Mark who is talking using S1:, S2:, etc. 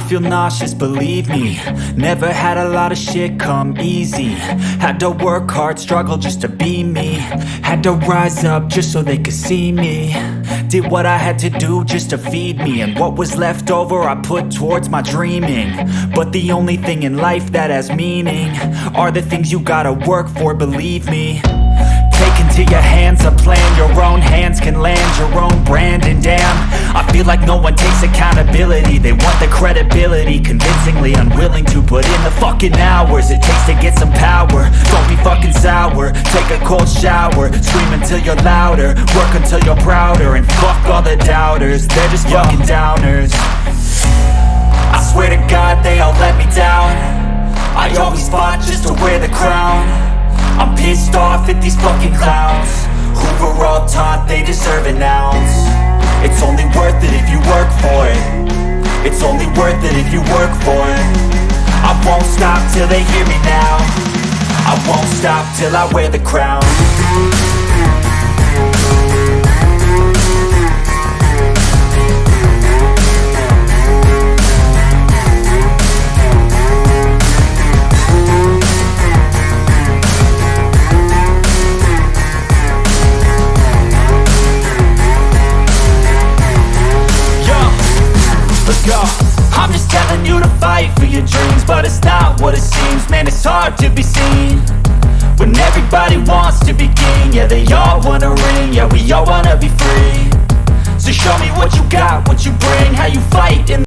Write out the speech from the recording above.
S1: feel nauseous, believe me. Never had a lot of shit come easy. Had to work hard, struggle just to be me. Had to rise up just so they could see me. Did what I had to do just to feed me. And what was left over I put towards my dreaming. But the only thing in life that has meaning are the things you gotta work for, believe me. Take into your hands a plan, your own hands can land your own brand. And damn, I feel like no one takes accountability. They want the credibility, convincingly unwilling to put in the fucking hours it takes to get some power. Don't be fucking sour, take a cold shower. Scream until you're louder, work until you're prouder. And fuck all the doubters, they're just fucking downers. I swear to God they all let me down. I always fought just to wear the crown. I'm pissed off at these fucking clowns who were all taught they deserve an ounce. It's only worth it if you work for it. It's only worth it if you work for it. I won't stop till they hear me now. I won't stop till I wear the crown. I'm just telling you to fight for your dreams, but it's not what it seems. Man, it's hard to be seen when everybody wants to be king. Yeah, they all wanna ring, yeah, we all wanna be free. So show me what you got